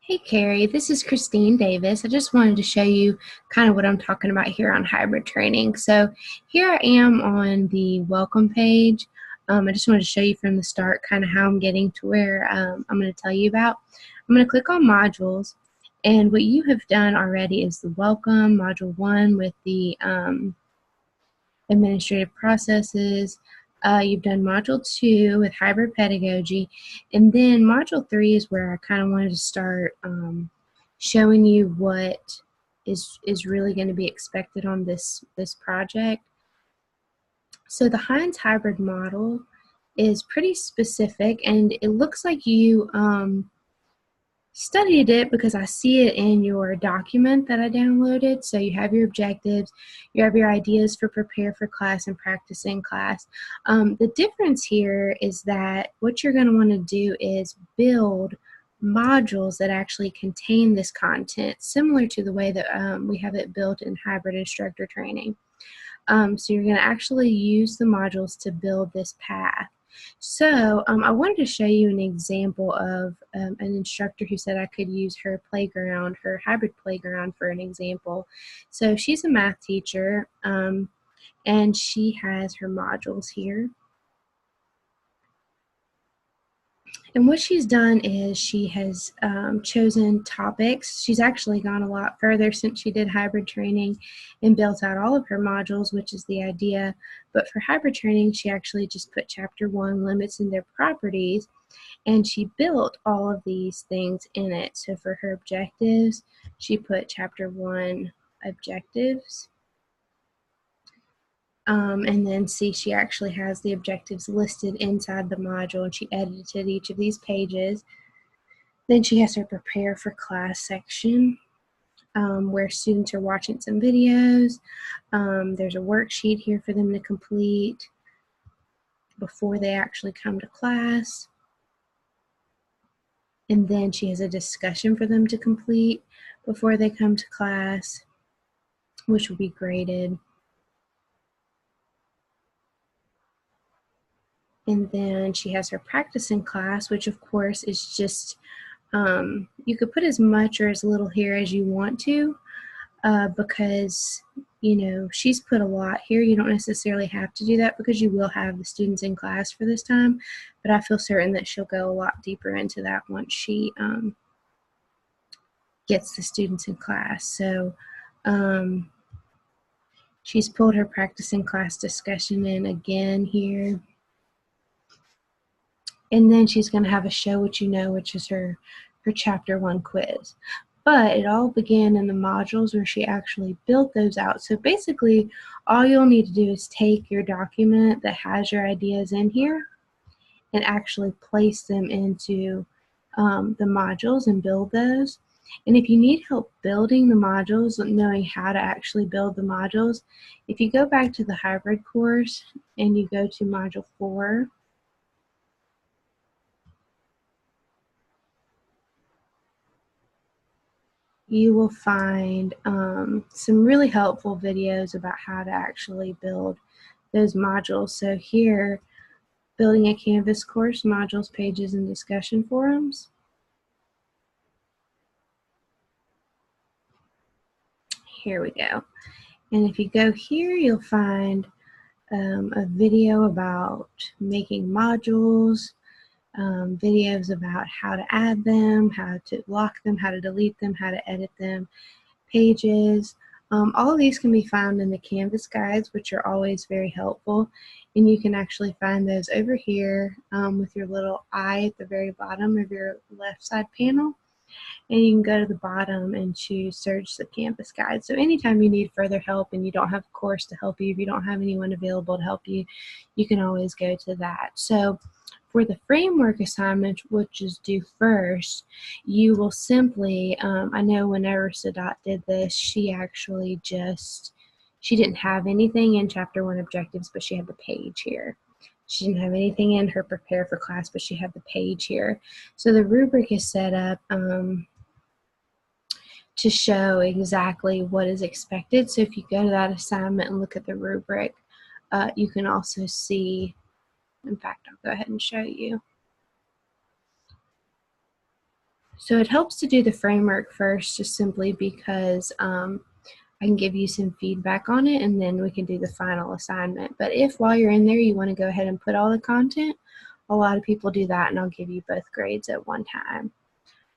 Hey Carrie, this is Christine Davis. I just wanted to show you kind of what I'm talking about here on hybrid training. So here I am on the welcome page. I just wanted to show you from the start kind of how I'm getting to where I'm going to tell you about. I'm going to click on modules, and what you have done already is the welcome, module 1 with the administrative processes. You've done module 2 with hybrid pedagogy, and then module 3 is where I kind of wanted to start showing you what is really going to be expected on this project. So the Heinz hybrid model is pretty specific, and it looks like you studied it because I see it in your document that I downloaded. So you have your objectives, you have your ideas for prepare for class and practice in class. The difference here is that what you're going to want to do is build modules that actually contain this content, similar to the way that we have it built in hybrid instructor training. So you're going to actually use the modules to build this path. So I wanted to show you an example of an instructor who said I could use her playground, her hybrid playground for an example. So she's a math teacher, and she has her modules here. And what she's done is she has chosen topics. She's actually gone a lot further since she did hybrid training and built out all of her modules, which is the idea. But for hybrid training, she actually just put chapter 1, limits and their properties, and she built all of these things in it. So for her objectives, she put chapter 1 objectives. And then see, she actually has the objectives listed inside the module, and she edited each of these pages. Then she has her prepare for class section, where students are watching some videos. There's a worksheet here for them to complete before they actually come to class. And then she has a discussion for them to complete before they come to class, which will be graded. And then she has her practice in class, which of course is just, you could put as much or as little here as you want to, because, you know, she's put a lot here. You don't necessarily have to do that because you will have the students in class for this time, but I feel certain that she'll go a lot deeper into that once she gets the students in class. So she's pulled her practice in class discussion in again here. And then she's going to have a show what you know, which is her chapter 1 quiz. But it all began in the modules where she actually built those out. So basically, all you'll need to do is take your document that has your ideas in here and actually place them into the modules and build those. And if you need help building the modules, knowing how to actually build the modules, if you go back to the hybrid course and you go to module 4, you will find some really helpful videos about how to actually build those modules. So here, building a Canvas course, modules, pages, and discussion forums. Here we go. And if you go here, you'll find a video about making modules, videos about how to add them, how to lock them, how to delete them, how to edit them, pages. All of these can be found in the Canvas guides, which are always very helpful. And you can actually find those over here with your little eye at the very bottom of your left side panel. And you can go to the bottom and choose search the Canvas guide. So anytime you need further help and you don't have a course to help you, if you don't have anyone available to help you, you can always go to that. So for the framework assignment, which is due first, you will simply, I know whenever Sadat did this, she actually she didn't have anything in chapter 1 objectives, but she had the page here. She didn't have anything in her prepare for class, but she had the page here. So the rubric is set up to show exactly what is expected. So if you go to that assignment and look at the rubric, you can also see, in fact, I'll go ahead and show you. So it helps to do the framework first, just simply because I can give you some feedback on it, and then we can do the final assignment. But if while you're in there you want to go ahead and put all the content, a lot of people do that, and I'll give you both grades at one time.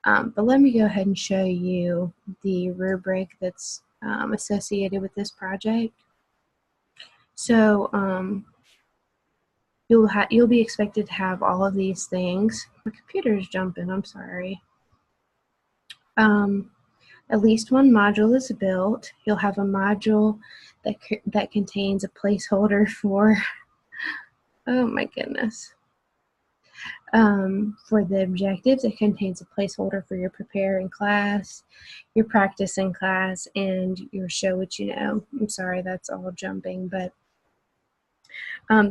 But let me go ahead and show you the rubric that's associated with this project. So you'll be expected to have all of these things. My computer is jumping, I'm sorry. At least one module is built. You'll have a module that contains a placeholder for, oh my goodness, for the objectives. It contains a placeholder for your prepare in class, your practice in class, and your show what you know. I'm sorry, that's all jumping, but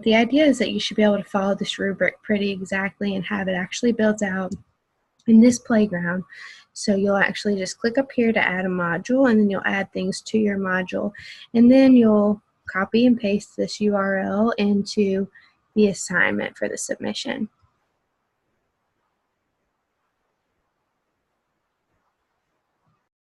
the idea is that you should be able to follow this rubric pretty exactly and have it actually built out in this playground. So you'll actually just click up here to add a module, and then you'll add things to your module, and then you'll copy and paste this URL into the assignment for the submission.